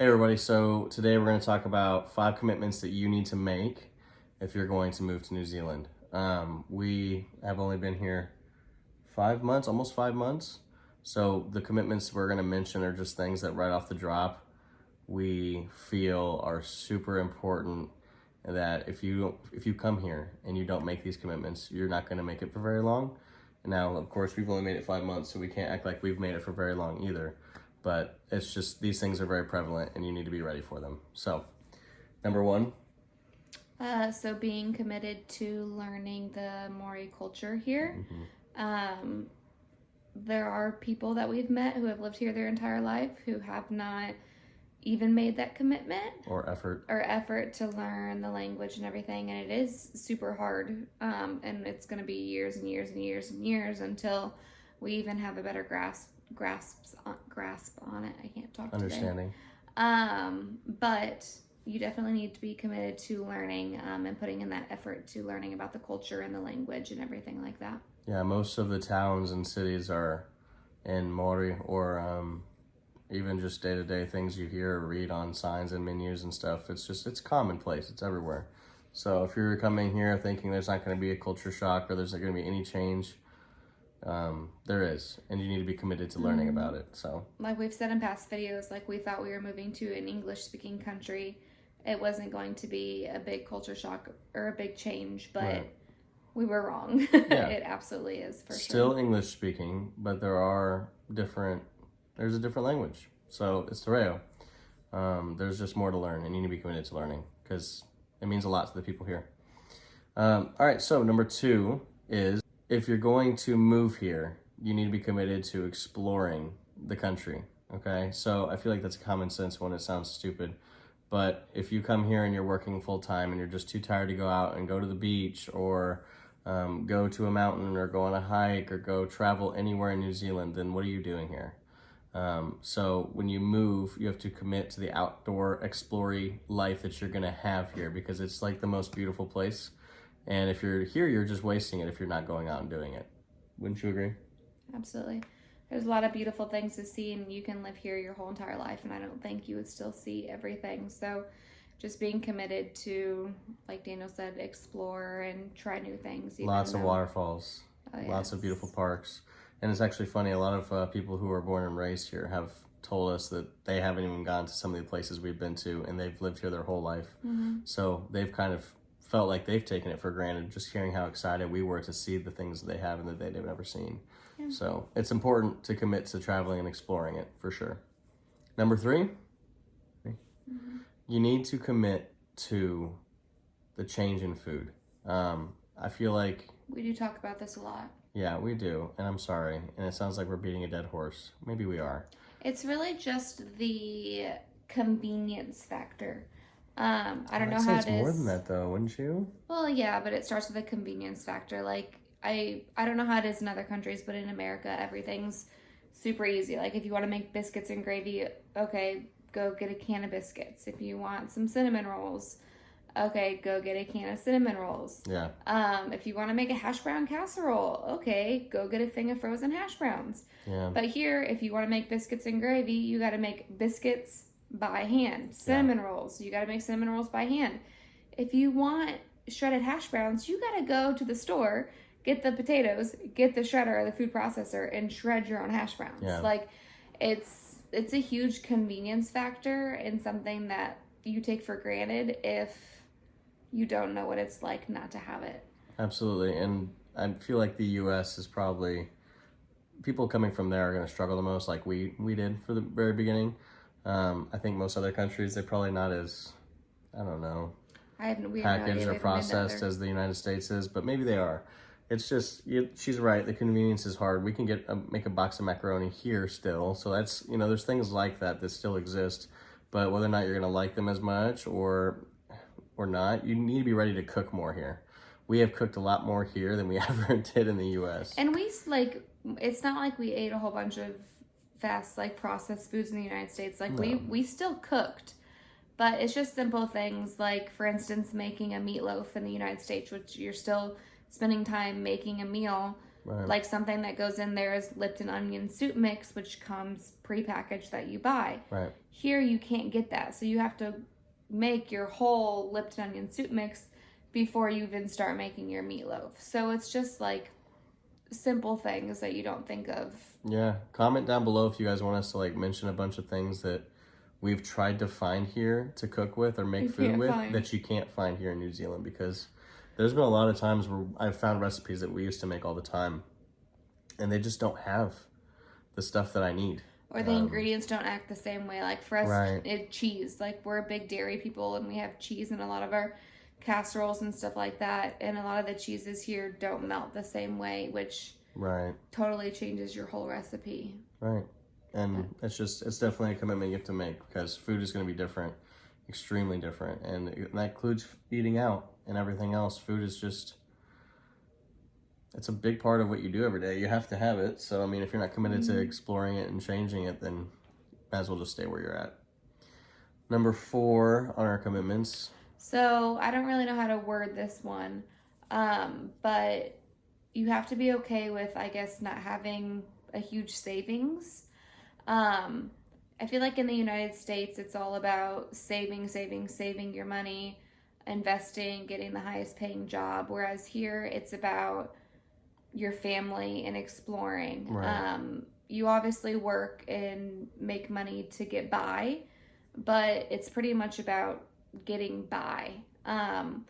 Hey everybody, so today we're going to talk about 5 commitments that you need to make if you're going to move to New Zealand. We have only been here 5 months, almost 5 months. So the commitments we're going to mention are just things that right off the drop we feel are super important, that if you come here and you don't make these commitments, you're not going to make it for very long. Now, of course, we've only made it 5 months, so we can't act like we've made it for very long either. But it's just, these things are very prevalent and you need to be ready for them. So, number 1. So being committed to learning the Maori culture here. There are people that we've met who have lived here their entire life who have not even made that commitment Or effort to learn the language and everything, and it is super hard, and it's going to be years and years and years and years until we even have a better grasp on it. I can't talk understanding. Today. But you definitely need to be committed to learning and putting in that effort to learning about the culture and the language and everything like that. Yeah, most of the towns and cities are in Maori, or even just day-to-day things you hear or read on signs and menus and stuff. It's commonplace. It's everywhere. So if you're coming here thinking there's not going to be a culture shock or there's not going to be any change, there is, and you need to be committed to learning about it. So, like we've said in past videos, like we thought we were moving to an English-speaking country. It wasn't going to be a big culture shock or a big change, but right. we were wrong. Yeah. It absolutely is, for Still sure. English speaking, but there's a different language. So it's te reo. There's just more to learn, and you need to be committed to learning because it means a lot to the people here. All right, so number 2 is, if you're going to move here, you need to be committed to exploring the country, okay? So I feel like that's common sense when it sounds stupid, but if you come here and you're working full-time and you're just too tired to go out and go to the beach or go to a mountain or go on a hike or go travel anywhere in New Zealand, then what are you doing here? So when you move, you have to commit to the outdoor exploring life that you're going to have here, because it's like the most beautiful place. And if you're here, you're just wasting it if you're not going out and doing it. Wouldn't you agree? Absolutely. There's a lot of beautiful things to see, and you can live here your whole entire life, and I don't think you would still see everything. So just being committed to, like Daniel said, explore and try new things. Lots of waterfalls, lots of beautiful parks. And it's actually funny, a lot of people who are born and raised here have told us that they haven't even gone to some of the places we've been to, and they've lived here their whole life. So they've kind of felt like they've taken it for granted, just hearing how excited we were to see the things that they have and that they've never seen. Yeah. So it's important to commit to traveling and exploring it, for sure. Number 3, you need to commit to the change in food. I feel like we do talk about this a lot. Yeah, we do, and I'm sorry, and it sounds like we're beating a dead horse. Maybe we are. It's really just the convenience factor. I don't know how it is. I'd say it's more than that, though, wouldn't you? Well, yeah, but it starts with a convenience factor. Like, I don't know how it is in other countries, but in America, everything's super easy. Like, if you want to make biscuits and gravy, okay, go get a can of biscuits. If you want some cinnamon rolls, okay, go get a can of cinnamon rolls. Yeah. If you want to make a hash brown casserole, okay, go get a thing of frozen hash browns. Yeah. But here, if you want to make biscuits and gravy, you got to make biscuits by hand. Cinnamon rolls, you got to make cinnamon rolls by hand. If you want shredded hash browns, you got to go to the store, get the potatoes, get the shredder or the food processor, and shred your own hash browns. Yeah. Like, it's a huge convenience factor and something that you take for granted if you don't know what it's like not to have it. Absolutely. And I feel like the U.S. is probably, people coming from there are going to struggle the most, like we did for the very beginning. I think most other countries, they're probably not as, I don't know, packaged or processed as the United States is, but maybe they are. It's just, she's right, the convenience is hard. We can make a box of macaroni here still, so that's, there's things like that still exist, but whether or not you're going to like them as much or not, you need to be ready to cook more here. We have cooked a lot more here than we ever did in the U.S. And it's not like we ate a whole bunch of fast, processed foods in the United States. We still cooked, but it's just simple things like, for instance, making a meatloaf in the United States, which you're still spending time making a meal Right. Like something that goes in there is Lipton onion soup mix, which comes prepackaged that you buy. Right. Here you can't get that, so you have to make your whole Lipton onion soup mix before you even start making your meatloaf. So it's just like simple things that you don't think of. Yeah. Comment down below if you guys want us to like mention a bunch of things that we've tried to find here to cook with or make food with that you can't find here in New Zealand, because there's been a lot of times where I've found recipes that we used to make all the time and they just don't have the stuff that I need. Or the ingredients don't act the same way. Like for us, Right. cheese. Like we're big dairy people and we have cheese in a lot of our casseroles and stuff like that. And a lot of the cheeses here don't melt the same way, which Right. totally changes your whole recipe. Right. And it's definitely a commitment you have to make, because food is going to be different, extremely different. And that includes eating out and everything else. Food is just, it's a big part of what you do every day. You have to have it. So, I mean, if you're not committed to exploring it and changing it, then might as well just stay where you're at. Number 4 on our commitments. So I don't really know how to word this one, but you have to be okay with, I guess, not having a huge savings. I feel like in the United States, it's all about saving your money, investing, getting the highest paying job. Whereas here, it's about your family and exploring. Right. You obviously work and make money to get by, but it's pretty much about getting by. And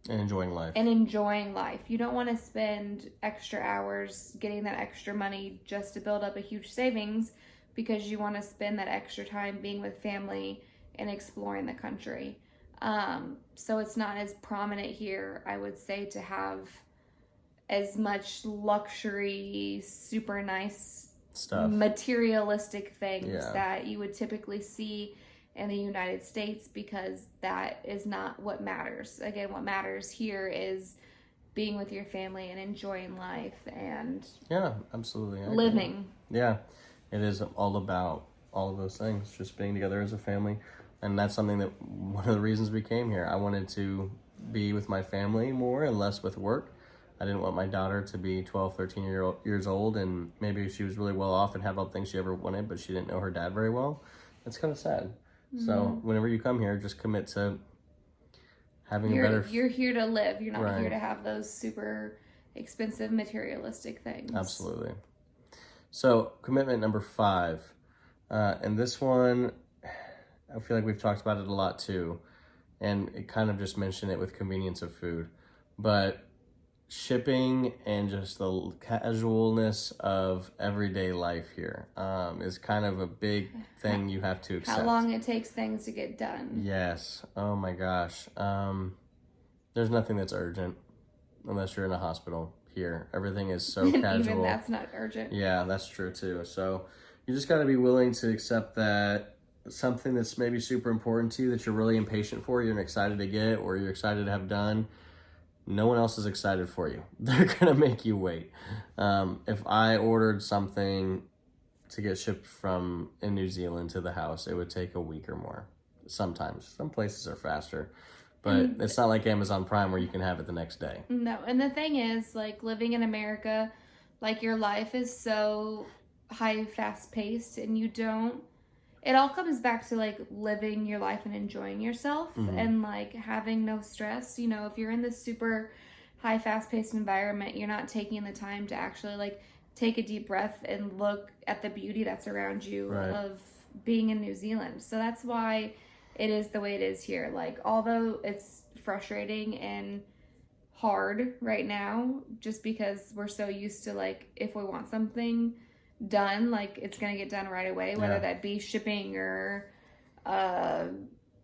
enjoying life. You don't want to spend extra hours getting that extra money just to build up a huge savings, because you want to spend that extra time being with family and exploring the country. So it's not as prominent here, I would say, to have as much luxury, super nice stuff, materialistic things that you would typically see in the United States, because that is not what matters. Again, what matters here is being with your family and enjoying life and absolutely living. Yeah, it is all about all of those things, just being together as a family. And that's something that one of the reasons we came here. I wanted to be with my family more and less with work. I didn't want my daughter to be 12, 13 years old and maybe she was really well off and had all the things she ever wanted, but she didn't know her dad very well. That's kind of sad. Mm-hmm. So whenever you come here, just commit to having You're here to live. You're not here to have those super expensive materialistic things. Absolutely. So commitment number 5. And this one, I feel like we've talked about it a lot too. And it kind of just mentioned it with convenience of food. But shipping and just the casualness of everyday life here is kind of a big thing you have to accept. How long it takes things to get done. Yes. Oh my gosh. There's nothing that's urgent unless you're in a hospital here. Everything is so casual. Even that's not urgent. Yeah, that's true too. So you just got to be willing to accept that something that's maybe super important to you that you're really impatient for, you're excited to get, or you're excited to have done, no one else is excited for you. They're going to make you wait. If I ordered something to get shipped from in New Zealand to the house, it would take a week or more. Sometimes. Some places are faster. But it's not like Amazon Prime where you can have it the next day. No, and the thing is, like, living in America, like, your life is so high, fast-paced, and you don't... It all comes back to, like, living your life and enjoying yourself and, like, having no stress. You know, if you're in this super high, fast-paced environment, you're not taking the time to actually, like, take a deep breath and look at the beauty that's around you of being in New Zealand. So that's why it is the way it is here. Like, although it's frustrating and hard right now, just because we're so used to, like, if we want something done, like, it's gonna get done right away, whether that be shipping or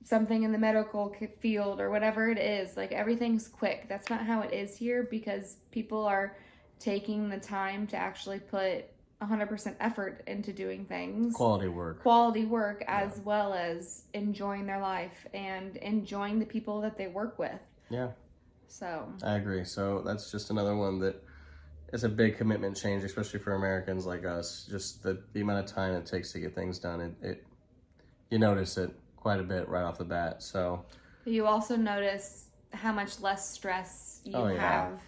something in the medical field or whatever it is. Like, everything's quick. That's not how it is here, because people are taking the time to actually put 100% effort into doing things. Quality work as well as enjoying their life and enjoying the people that they work with. Yeah. So I agree. So that's just another one that is a big commitment change, especially for Americans like us. Just the amount of time it takes to get things done. You notice it quite a bit right off the bat. So you also notice how much less stress you have.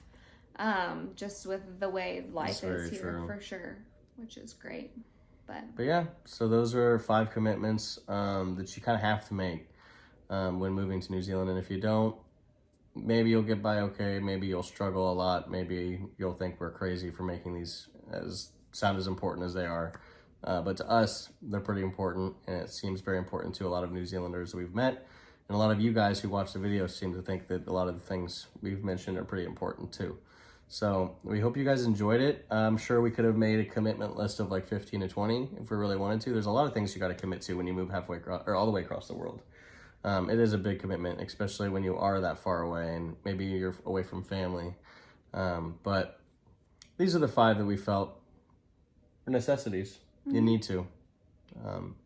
just with the way life That's is very here true. for sure, which is great. But yeah, so those are 5 commitments that you kind of have to make when moving to New Zealand. And if you don't, maybe you'll get by okay. Maybe you'll struggle a lot. Maybe you'll think we're crazy for making these sound as important as they are. But to us, they're pretty important, and it seems very important to a lot of New Zealanders that we've met. And a lot of you guys who watch the video seem to think that a lot of the things we've mentioned are pretty important too. So we hope you guys enjoyed it. I'm sure we could have made a commitment list of like 15 to 20 if we really wanted to. There's a lot of things you got to commit to when you move halfway across, or all the way across the world. It is a big commitment, especially when you are that far away and maybe you're away from family. But these are the 5 that we felt are necessities. Mm-hmm. You need to.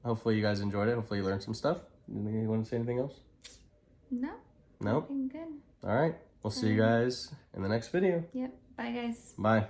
Hopefully you guys enjoyed it. Hopefully you learned some stuff. You want to say anything else? No. No? Good. All right. We'll see you guys in the next video. Yep. Bye, guys. Bye.